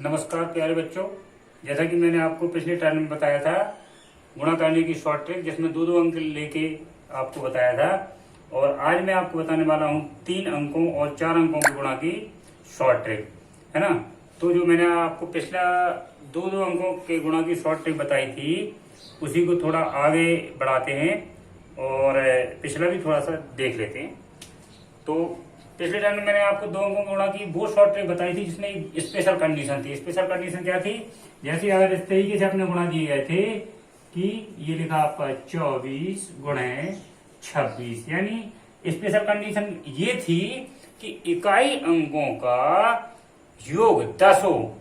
नमस्कार प्यारे बच्चों। जैसा कि मैंने आपको पिछले टर्म में बताया था गुणा करने की शॉर्ट ट्रिक, जिसमें दो अंक लेके आपको बताया था, और आज मैं आपको बताने वाला हूँ 3 अंकों और 4 अंकों के गुणा की शॉर्ट ट्रिक, है ना। तो जो मैंने आपको पिछला दो अंकों के गुणा की शॉर्ट ट्रिक बताई थी, उसी को थोड़ा आगे बढ़ाते हैं और पिछला भी थोड़ा सा देख लेते हैं। तो पिछले टाइम में मैंने आपको दो अंकों गुणा की वो शॉर्ट ट्रिक बताई थी, जिसमें एक स्पेशल कंडीशन थी। स्पेशल कंडीशन क्या थी? जैसे अगर इस तरीके से अपने गुणा दिए गए थे कि ये लिखा आपका 24 गुणे 26, यानी स्पेशल कंडीशन ये थी कि इकाई अंकों का योग 10 हो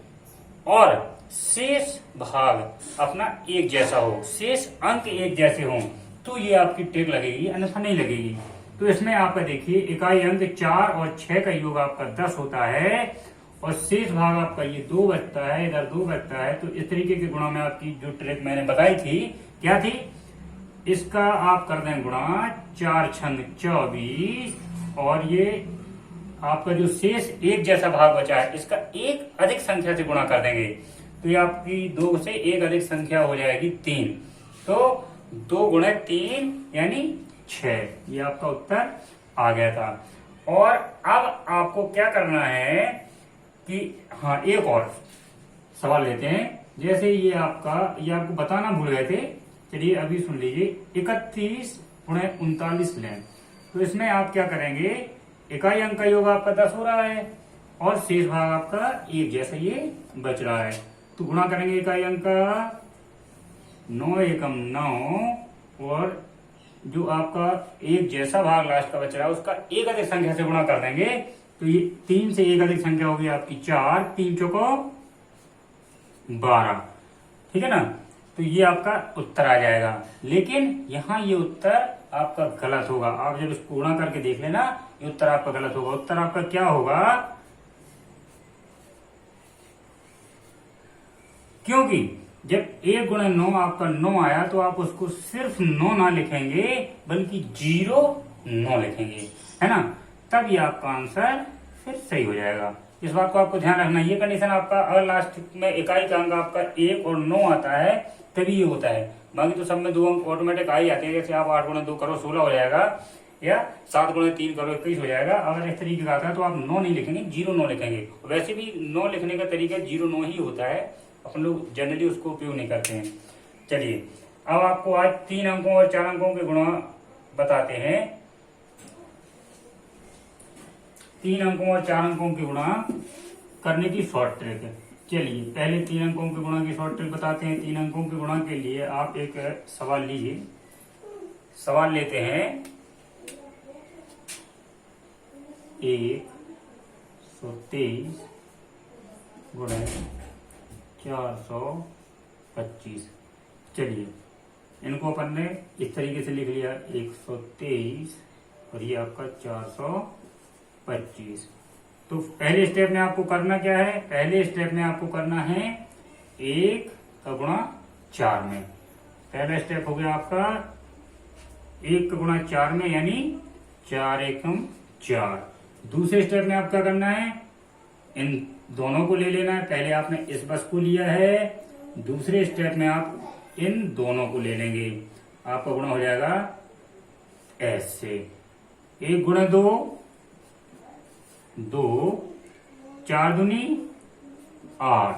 और शेष भाग अपना एक जैसा हो, शेष अंक एक जैसे हो, तो ये आपकी ट्रिक लगेगी, अन्यथा नहीं लगेगी। तो इसमें आपका देखिए इकाई अंक 4 और 6 का योग आपका 10 होता है और शेष भाग आपका ये 2 बचता है, इधर 2 बचता है। तो इस तरीके के गुणा में आपकी जो ट्रिक मैंने बताई थी क्या थी? इसका आप कर दें गुणा 4 छंग 24 और ये आपका जो शेष एक जैसा भाग बचा है इसका एक अधिक संख्या से गुणा कर देंगे, तो ये आपकी 2 से एक अधिक संख्या हो जाएगी 3। तो 2 गुणे 3 यानी 6, ये आपका उत्तर आ गया था। और अब आपको क्या करना है कि हाँ, एक और सवाल लेते हैं। जैसे ये आपको बताना भूल गए थे, चलिए अभी सुन लीजिए। 31 गुणे 39 लें, तो इसमें आप क्या करेंगे? इकाई अंक का योग आपका 10 हो रहा है और शेष भाग आपका एक जैसा ये बच रहा है, तो गुणा करेंगे इकाई अंक का 9 एकम 9 और जो आपका एक जैसा भाग लास्ट का बच रहा है उसका एक अधिक संख्या से गुणा कर देंगे, तो ये 3 से एक अधिक संख्या होगी आपकी 4, 3 चौको 12, ठीक है ना। तो ये आपका उत्तर आ जाएगा। लेकिन यहाँ ये उत्तर आपका गलत होगा। आप जब इसको गुणा करके देख लेना, ये उत्तर आपका गलत होगा। उत्तर आपका क्या होगा? क्योंकि जब 1 गुणे 9 आपका 9 आया, तो आप उसको सिर्फ 9 ना लिखेंगे बल्कि 0 9 लिखेंगे, है ना। तब ये आपका आंसर फिर सही हो जाएगा। इस बात को आपको ध्यान रखना। ये कंडीशन आपका अगर लास्ट में इकाई का अंक आपका 1 और 9 आता है तभी ये होता है, बाकी तो सब में 2 अंक ऑटोमेटिक आ ही जाते हैं। जैसे आप 8 गुणे 2 करो 16 हो जाएगा, या 7 गुणे 3 करो 21 हो जाएगा। अगर इस तरीके का आता है तो आप 9 नहीं लिखेंगे, 0 9 लिखेंगे। वैसे भी 9 लिखने का तरीका 0 9 ही होता है, अपन लोग जनरली उसको उपयोग नहीं करते हैं। चलिए अब आपको आज 3 अंकों और 4 अंकों के गुणा बताते हैं। 3 अंकों और 4 अंकों के गुणा करने की शॉर्ट ट्रिक। चलिए पहले 3 अंकों के गुणा की शॉर्ट ट्रिक बताते हैं। 3 अंकों के गुणा के लिए आप एक सवाल लीजिए। सवाल लेते हैं 123 गुणे 425। चलिए इनको अपन ने इस तरीके से लिख लिया, 123 और ये आपका 425। तो पहले स्टेप में आपको करना क्या है? पहले स्टेप में आपको करना है 1 का गुणा 4 में। पहला स्टेप हो गया आपका 1 का गुणा 4 में, यानी 4 एकम 4। दूसरे स्टेप में आप क्या करना है? इन दोनों को ले लेना है। पहले आपने इस बस को लिया है, दूसरे स्टेप में आप इन दोनों को ले लेंगे। आपका गुणा हो जाएगा ऐसे, 1 गुणा 2 2, 4 दूनी 8,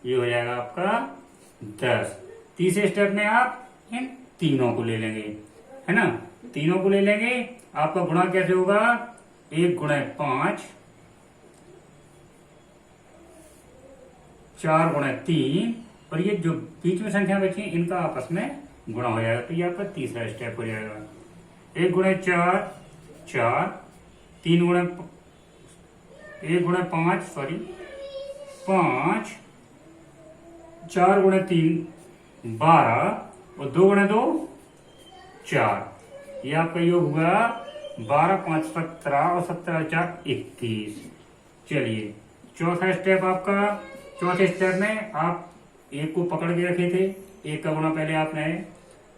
ये हो जाएगा आपका 10। तीसरे स्टेप में आप इन तीनों को ले लेंगे, है ना। तीनों को ले लेंगे। आपका गुणा कैसे होगा? 1 गुणे 5, 4 गुणे 3, और ये जो बीच में संख्या बची है इनका आपस में गुणा हो जाएगा, तो ये आपका तीसरा स्टेप हो जाएगा। 1 गुणे 4 4, 3 गुणे 1 गुणे 5 सॉरी 5, 4 गुणे 3 12 और 2 गुणे 2 4, ये आपका योग हुआ 12 5 17 और 17 4 21। चलिए चौथा स्टेप आपका, चौथे स्टेप में आप 1 को पकड़ के रखे थे। 1 का गुणा पहले आपने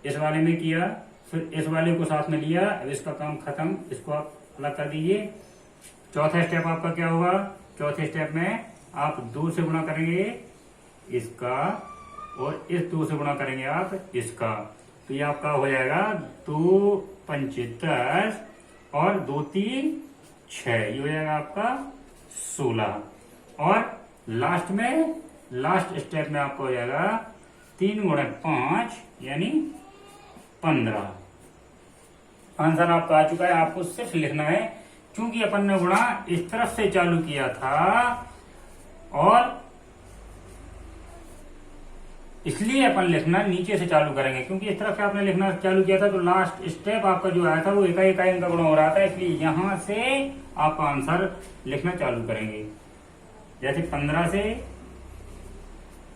इस वाले में किया, फिर इस वाले को साथ में लिया। अब इसका काम खत्म, इसको आप अलग कर दीजिए। चौथा स्टेप आपका क्या होगा? चौथे स्टेप में आप 2 से गुणा करेंगे इसका और इस 2 से गुणा करेंगे आप इसका, तो ये आपका हो जाएगा 2 पंचे 10 और 2 3 6, ये हो जाएगा आपका 16। और लास्ट स्टेप में आपका हो जाएगा 3 गुणे 5 यानी 15। आंसर आपका आ चुका है। आपको सिर्फ लिखना है, क्योंकि अपन ने गुणा इस तरफ से चालू किया था और इसलिए अपन लिखना नीचे से चालू करेंगे, क्योंकि इस तरफ से आपने लिखना चालू किया था तो लास्ट स्टेप आपका जो आया था वो इकाई इकाई का गुणा हो रहा था, इसलिए यहां से आप आंसर लिखना चालू करेंगे। जैसे 15 से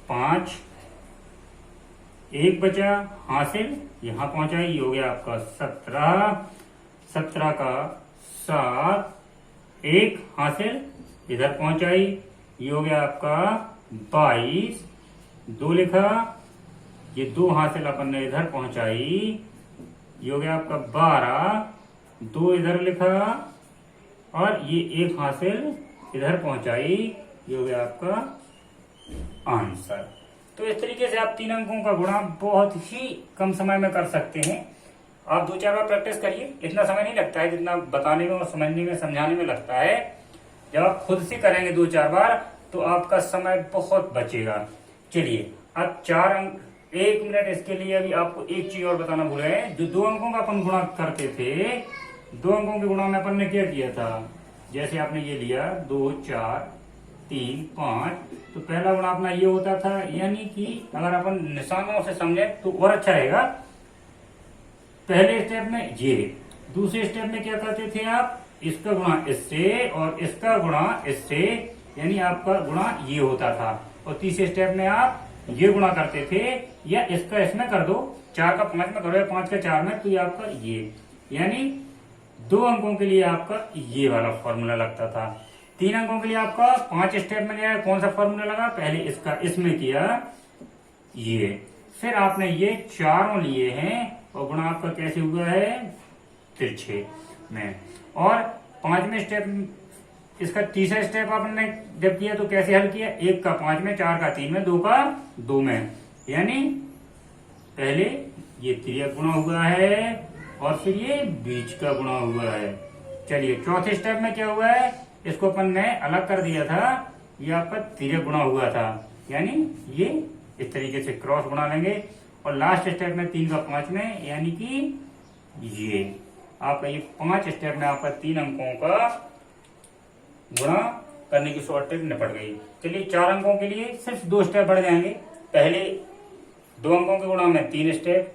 5 1 बचा हासिल, यहां पहुंचा, ये हो गया आपका 17, 17 का 7 1 हासिल, इधर पहुंचाई, ये हो गया आपका 22, 2 लिखा, ये 2 हासिल अपन ने इधर पहुंचाई, ये हो गया आपका 12, 2 इधर लिखा और ये 1 हासिल इधर पहुंचाई, ये हो गया आपका आंसर। तो इस तरीके से आप 3 अंकों का गुणा बहुत ही कम समय में कर सकते हैं। आप 2-4 बार प्रैक्टिस करिए, इतना समय नहीं लगता है जितना बताने में और समझने में समझाने में लगता है। जब आप खुद से करेंगे 2-4 बार तो आपका समय बहुत बचेगा। चलिए अब 4 अंक, 1 मिनट इसके लिए अभी आपको एक चीज और बताना भूल गए। जो 2 अंकों का अपन गुणा करते थे, 2 अंकों के गुणा में अपन ने क्या किया था, जैसे आपने ये लिया 2 4 3 5, तो पहला गुणा अपना ये होता था, यानी कि अगर अपन निशानों से समझे तो और अच्छा रहेगा। पहले स्टेप में ये, दूसरे स्टेप में क्या करते थे आप, इसका गुणा इससे और इसका गुणा इससे, यानी आपका गुणा ये होता था। और तीसरे स्टेप में आप ये गुणा करते थे, या इसका इसमें कर दो, 4 का 5 में करो या 5 का 4 में, तो ये आपका ये, यानी 2 अंकों के लिए आपका ये वाला फॉर्मूला लगता था। 3 अंकों के लिए आपका 5 स्टेप में लिया, कौन सा फॉर्मूला लगा, पहले इसका इसमें किया ये, फिर आपने ये चारों लिए हैं और गुणा आपका कैसे हुआ है, तिरछे में। और 5वें स्टेप, इसका तीसरा स्टेप आपने जब किया तो कैसे हल किया, 1 का 5 में, 4 का 3 में, 2 का 2 में, यानी पहले ये तिर्यक गुणा हुआ है और फिर ये बीच का गुणा हुआ है। चलिए चौथे स्टेप में क्या हुआ है, इसको अपन ने अलग कर दिया था, ये आपका तिर्यक गुणा हुआ था, यानी ये इस तरीके से क्रॉस गुणा लेंगे। और लास्ट स्टेप में 3 का 5 में, यानी कि ये आपका ये 5 स्टेप में आपका 3 अंकों का गुणा करने की शॉर्ट ट्रिक निपट गई। चलिए 4 अंकों के लिए सिर्फ 2 स्टेप बढ़ जाएंगे। पहले 2 अंकों के गुणा में 3 स्टेप,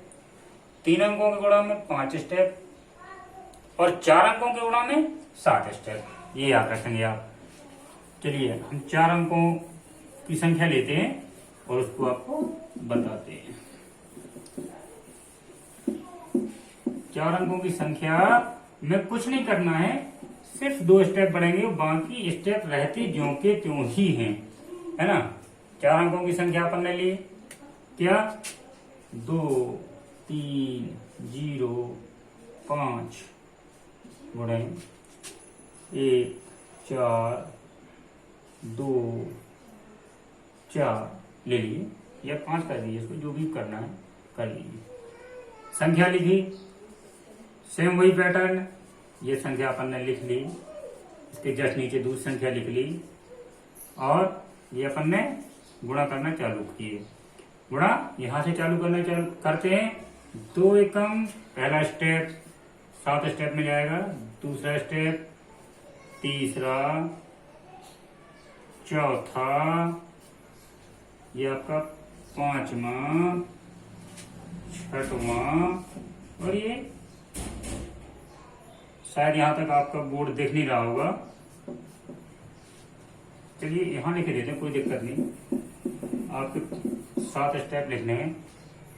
3 अंकों के गुणा में 5 स्टेप और 4 अंकों के गुणा में 7 स्टेप, ये याद रखेंगे आप। चलिए हम 4 अंकों की संख्या लेते हैं और उसको आपको बताते हैं। 4 अंकों की संख्या में कुछ नहीं करना है, सिर्फ 2 स्टेप बढ़ेंगे, बाकी स्टेप रहते ज्यों के त्यों ही हैं, है ना। 4 अंकों की संख्या अपन ने ली, क्या 2 3 0 5 गुणे 1 4 2 4 ले लिए, या 5 कर दीजिए, इसको जो भी करना है कर लीजिए। संख्या लिखी, सेम वही पैटर्न, ये संख्या अपन ने लिख ली, इसके जस्ट नीचे दूसरी संख्या लिख ली और ये अपन ने गुणा करना चालू किए। गुणा यहां से चालू करते हैं। 2 एकम पहला स्टेप 7 स्टेप में जाएगा, दूसरा स्टेप, तीसरा, चौथा, ये आपका 5वां, 6वां और ये शायद यहां तक आपका बोर्ड दिख नहीं रहा होगा। चलिए यहां लिख देते हैं, कोई दिक्कत नहीं। आपके 7 स्टेप लिखने हैं,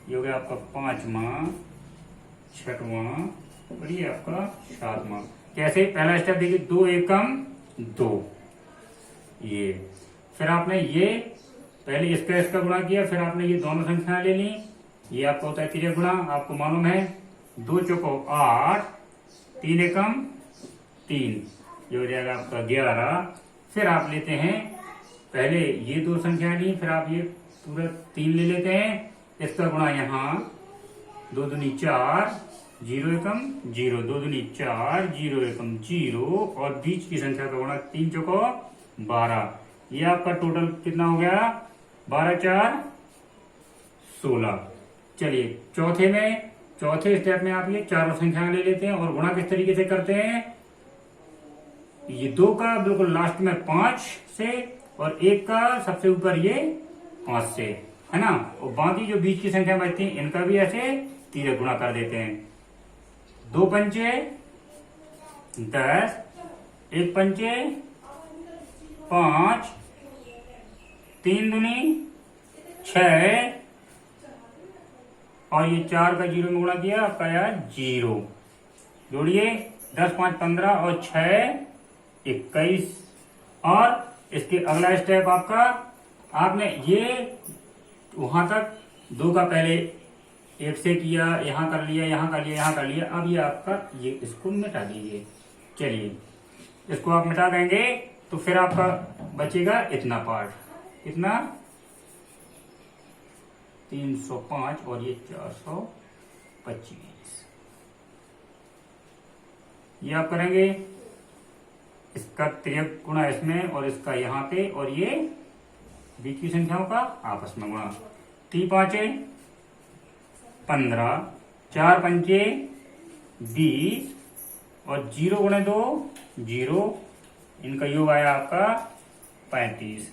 ये हो गया आपका 5वां, 6वां और ये आपका 7वां। कैसे, पहला स्टेप देखिए, 2 एकम 2, ये, फिर आपने ये पहले इसका गुणा किया, फिर आपने ये दोनों संख्या ले ली, ये आपका होता है तिर्यक गुणा, आपको मालूम है। 2 चौको 8, 3 एकम 3, ये हो जाएगा आपका 11। फिर आप लेते हैं पहले ये दो संख्या ली, फिर आप ये पूरा 3 ले लेते हैं, इसका गुणा यहाँ 2 दूनी 4, 0 एकम 0, 2 दूनी 4, 0 एकम 0, और बीच की संख्या का गुणा 3 चौको 12। ये आपका टोटल कितना हो गया? 12 4 16। चलिए चौथे स्टेप में आप ये चारों संख्याएं ले लेते हैं और गुणा किस तरीके से करते हैं? ये 2 का बिल्कुल लास्ट में 5 से, और 1 का सबसे ऊपर ये 5 से, है ना। और बाकी जो बीच की संख्या बचती है इनका भी ऐसे तिरक गुणा कर देते हैं। 2 पंचे 10, 1 पंचे 5, 3 दूनी 6, और ये 4 का 0 में गुणा किया, आपका आया 0। जोड़िए 10 5 15 और 6 21। और इसके अगला स्टेप आपका, आपने ये वहां तक 2 का पहले 1 से किया, यहां कर लिया, यहां कर लिया, यहां कर लिया। अब ये आपका ये इसको मिटा दीजिए। चलिए इसको आप मिटा देंगे तो फिर आपका बचेगा इतना पार्ट, कितना? 305 और ये 425। ये आप करेंगे इसका तिर्यक गुणा इसमें और इसका यहाँ पे, और ये बीच की संख्याओं का आपस में गुणा। 3 5 15, 4 पंचे 20, और 0 गुणे 2 0, इनका योग आया आपका 35।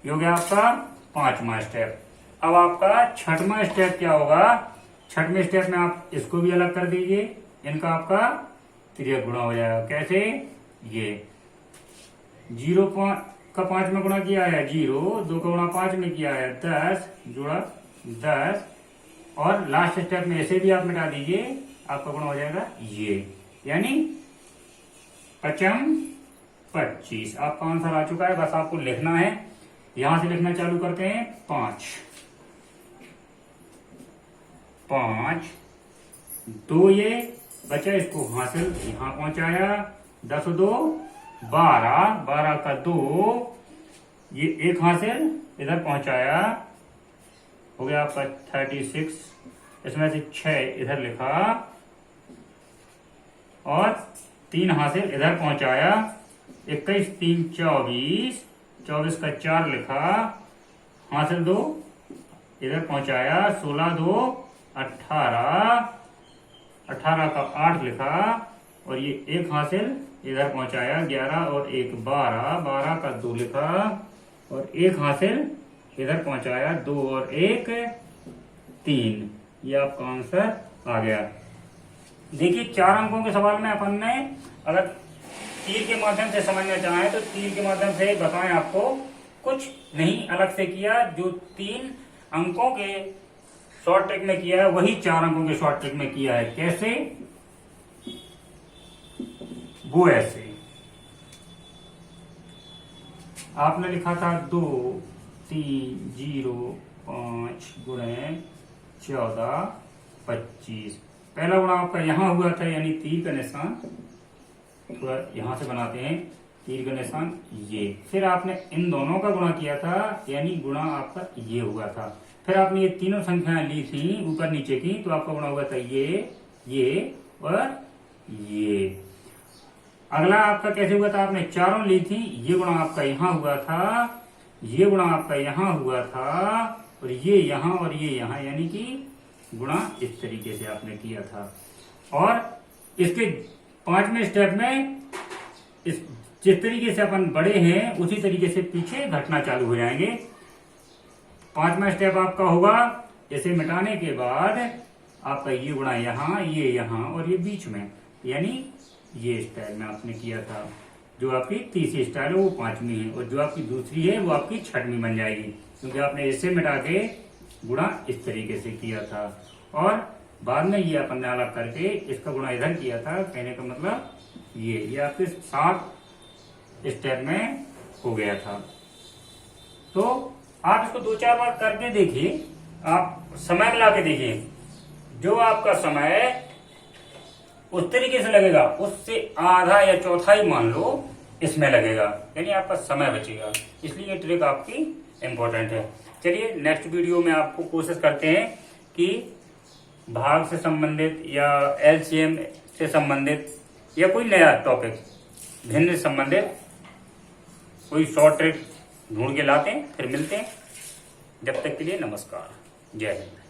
योग है आपका 5वां स्टेप। अब आपका 6वां स्टेप क्या होगा? 6वें स्टेप में आप इसको भी अलग कर दीजिए, इनका आपका तिर्यक गुणा हो जाएगा। कैसे? ये 0 का 5 में गुणा किया है 0, 2 का गुणा 5 में किया है 10, जोड़ा 10, और लास्ट स्टेप में ऐसे भी आप मिटा दीजिए, आपका गुणा हो जाएगा ये, यानी 5 25। आपका आंसर आ चुका है, बस आपको लिखना है। यहां से लिखना चालू करते हैं। 5 2 ये बचा, इसको हासिल यहां पहुंचाया, 10 2 12, 12 का 2, ये 1 हासिल इधर पहुंचाया, हो गया आपका 36। इसमें से 6 इधर लिखा और 3 हासिल इधर पहुंचाया, 21 3 24, 24 का 4 लिखा, हासिल 2 इधर पहुंचाया, 16 2 18, 18 का 8 लिखा, और ये 1 हासिल इधर पहुंचाया, 11 और 1 12, 12 का 2 लिखा, और 1 हासिल इधर पहुंचाया, 2 और 1 3। ये आपका आंसर आ गया। देखिए 4 अंकों के सवाल में अपन ने अगर तीर के माध्यम से समझना चाहें तो तीर के माध्यम से बताएं, आपको कुछ नहीं अलग से किया। जो 3 अंकों के शॉर्ट ट्रिक में किया है वही 4 अंकों के शॉर्ट ट्रिक में किया है। कैसे? वो ऐसे आपने लिखा था 2 3 0 5 गुणे 14 25। पहला गुणा आपका यहां हुआ था, यानी तीर का निशान थोड़ा यहां से बनाते हैं, तीर का निशान ये। फिर आपने इन दोनों का गुणा किया था, यानी गुणा आपका ये हुआ था। फिर आपने ये तीनों संख्याएं ली थी ऊपर नीचे की, तो आपका गुणा हुआ था ये और ये। अगला आपका कैसे हुआ था? आपने चारों ली थी, ये गुणा आपका यहां हुआ था, ये गुणा आपका यहां हुआ था, और ये यहां और ये यहां, यानी कि गुणा इस तरीके से आपने किया था। और इसके 5वें स्टेप में जिस तरीके से अपन बड़े हैं उसी तरीके से पीछे घटना चालू हो जाएंगे। 5वां स्टेप आपका होगा, इसे मिटाने के बाद आपका ये गुणा यहाँ और ये बीच में, यानी ये स्टाइल में आपने किया था। जो आपकी तीसरी स्टाइल है वो 5वीं है, और जो आपकी दूसरी है वो आपकी 6वीं बन जाएगी, क्योंकि आपने इसे मिटा के गुणा इस तरीके से किया था। और बाद में ये अपन ने अलग करके इसका गुणा इधर किया था। कहने का मतलब ये आपके 7 स्टेप में हो गया था। तो आप इसको 2-4 बार करके देखिए, आप समय मिला के देखिए, जो आपका समय उस तरीके से लगेगा उससे आधा या चौथाई मान लो इसमें लगेगा, यानी आपका समय बचेगा। इसलिए ये ट्रिक आपकी इम्पोर्टेंट है। चलिए नेक्स्ट वीडियो में आपको कोशिश करते हैं कि भाग से संबंधित या एलसीएम से संबंधित या कोई नया टॉपिक भिन्न संबंधित कोई शॉर्ट ट्रिक ढूंढ के लाते हैं, फिर मिलते हैं। जब तक के लिए नमस्कार, जय हिंद।